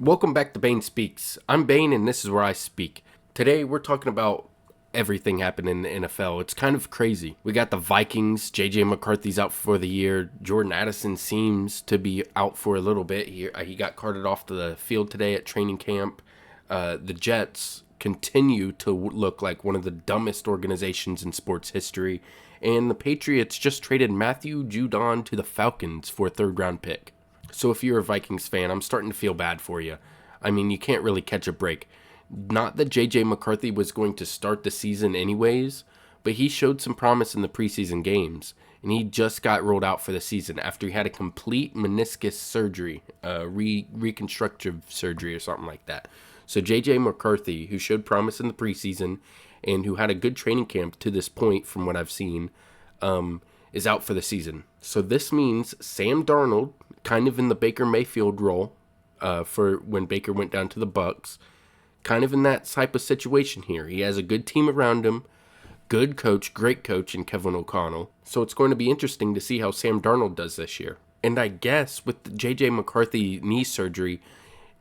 Welcome back to Bane Speaks. I'm Bane and this is where I speak. Today we're talking about everything happening in the NFL. It's kind of crazy. We got the Vikings. JJ McCarthy's out for the year. Jordan Addison seems to be out for a little bit. He got carted off to the field today at training camp. The Jets continue to look like one of the dumbest organizations in sports history. And the Patriots just traded Matthew Judon to the Falcons for a third-round pick. So if you're a Vikings fan, I'm starting to feel bad for you. I mean, you can't really catch a break. Not that J.J. McCarthy was going to start the season anyways, but he showed some promise in the preseason games, and he just got rolled out for the season after he had a complete meniscus surgery, reconstructive surgery or something like that. So J.J. McCarthy, who showed promise in the preseason and who had a good training camp to this point from what I've seen, is out for the season. So this means Sam Darnold, kind of in the Baker Mayfield role for when Baker went down to the Bucs, kind of in that type of situation here. He has a good team around him, good coach, great coach in Kevin O'Connell. So it's going to be interesting to see how Sam Darnold does this year. And I guess with the J.J. McCarthy knee surgery,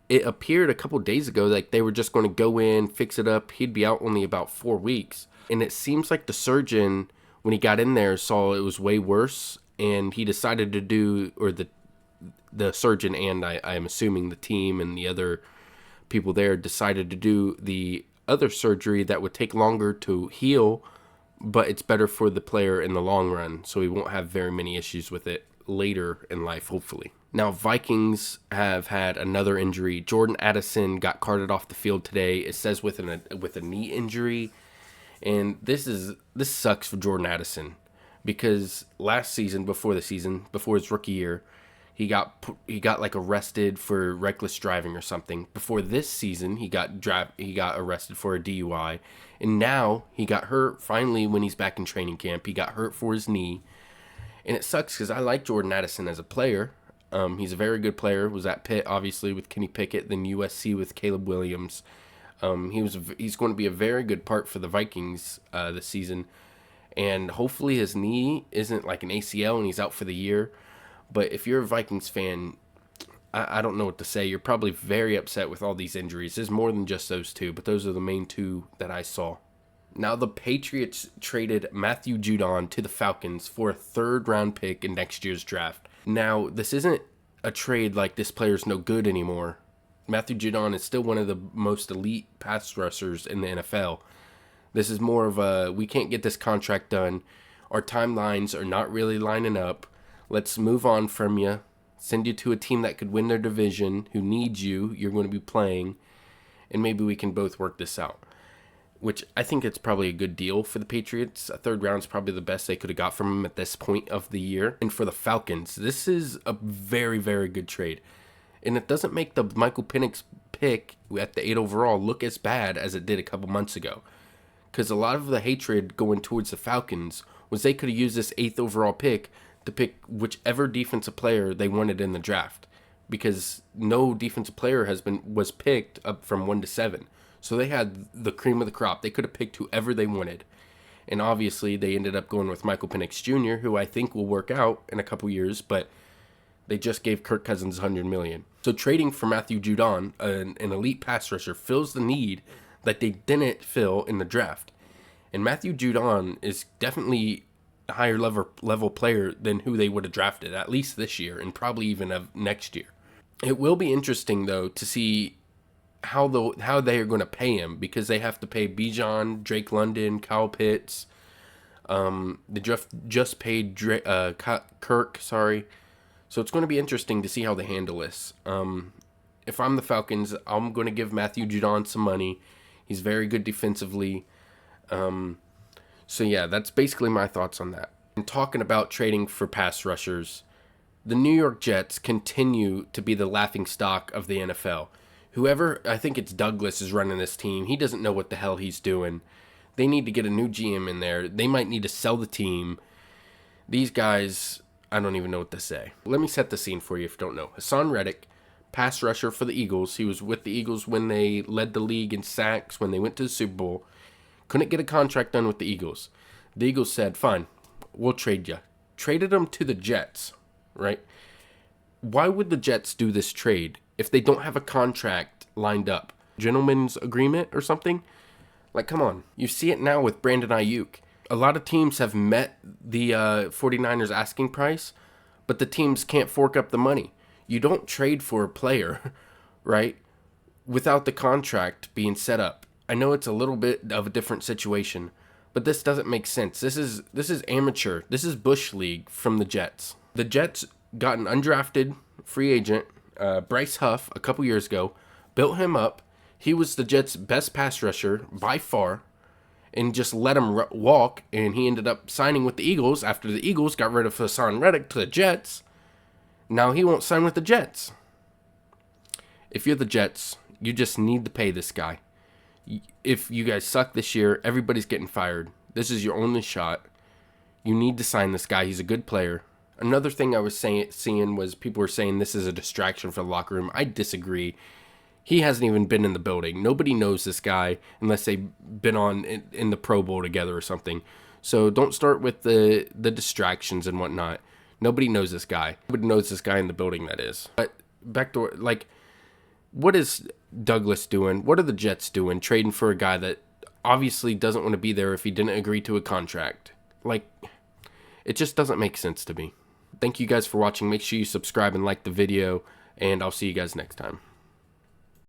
it appeared a couple days ago like they were just going to go in, fix it up. He'd be out only about 4 weeks. And it seems like the surgeon, when he got in there, saw it was way worse, and he decided to do, or the surgeon and I'm assuming the team and the other people there decided to do the other surgery that would take longer to heal, but it's better for the player in the long run, so he won't have very many issues with it later in life, hopefully. Now, Vikings have had another injury. Jordan Addison got carted off the field today. It says with a knee injury, and this sucks for Jordan Addison because last season, before his rookie year, he got like arrested for reckless driving or something. Before this season, he got arrested for a DUI, and now he got hurt. Finally, when he's back in training camp, he got hurt for his knee, and it sucks because I like Jordan Addison as a player. He's a very good player. Was at Pitt obviously with Kenny Pickett, then USC with Caleb Williams. He's going to be a very good part for the Vikings this season, and hopefully his knee isn't like an ACL and he's out for the year. But if you're a Vikings fan, I don't know what to say. You're probably very upset with all these injuries. There's more than just those two, but those are the main two that I saw. Now the Patriots traded Matthew Judon to the Falcons for a third-round pick in next year's draft. Now, this isn't a trade like this player's no good anymore. Matthew Judon is still one of the most elite pass rushers in the NFL. This is more of a, we can't get this contract done. Our timelines are not really lining up. Let's move on from you. Send you to a team that could win their division, who needs you. You're going to be playing. And maybe we can both work this out. Which I think it's probably a good deal for the Patriots. A third round is probably the best they could have got from him at this point of the year. And for the Falcons, this is a very, very good trade. And it doesn't make the Michael Penix pick at the 8 overall look as bad as it did a couple months ago. Because a lot of the hatred going towards the Falcons was they could have used this 8th overall pick to pick whichever defensive player they wanted in the draft, because no defensive player was picked up from 1 to 7. So they had the cream of the crop. They could have picked whoever they wanted. And obviously they ended up going with Michael Penix Jr., who I think will work out in a couple years, but they just gave Kirk Cousins $100 million. So trading for Matthew Judon, an elite pass rusher, fills the need that they didn't fill in the draft. And Matthew Judon is definitely a higher level player than who they would have drafted, at least this year, and probably even of next year. It will be interesting, though, to see how they are going to pay him, because they have to pay Bijan, Drake London, Kyle Pitts. They just paid Kirk, sorry. So it's going to be interesting to see how they handle this. If I'm the Falcons, I'm going to give Matthew Judon some money. He's very good defensively. So yeah, that's basically my thoughts on that. And talking about trading for pass rushers, the New York Jets continue to be the laughingstock of the NFL. Whoever, I think it's Douglas, is running this team, he doesn't know what the hell he's doing. They need to get a new GM in there. They might need to sell the team. These guys, I don't even know what to say. Let me set the scene for you if you don't know. Hassan Reddick, pass rusher for the Eagles. He was with the Eagles when they led the league in sacks, when they went to the Super Bowl. Couldn't get a contract done with the Eagles. The Eagles said, fine, we'll trade you. Traded him to the Jets, right? Why would the Jets do this trade? if they don't have a contract lined up, gentleman's agreement or something. Like, come on. You see it now with Brandon Ayuk. A lot of teams have met the 49ers asking price, but the teams can't fork up the money. You don't trade for a player, right, without the contract being set up. I know it's a little bit of a different situation, but this doesn't make sense. This is amateur. This is Bush League from the Jets. The Jets got an undrafted free agent, Bryce Huff, a couple years ago, built him up. He was the Jets' best pass rusher by far, and just let him walk, and he ended up signing with the Eagles after the Eagles got rid of Hassan Reddick to the Jets. Now he won't sign with the Jets. If you're the Jets, you just need to pay this guy. If you guys suck this year, everybody's getting fired. This is your only shot. You need to sign this guy. He's a good player. Another thing I was seeing was people were saying this is a distraction for the locker room. I disagree. He hasn't even been in the building. Nobody knows this guy unless they've been in the Pro Bowl together or something. So don't start with the distractions and whatnot. Nobody knows this guy. Nobody knows this guy in the building, that is. But back to, like, what is Douglas doing? What are the Jets doing trading for a guy that obviously doesn't want to be there if he didn't agree to a contract? Like, it just doesn't make sense to me. Thank you guys for watching. Make sure you subscribe and like the video, and I'll see you guys next time.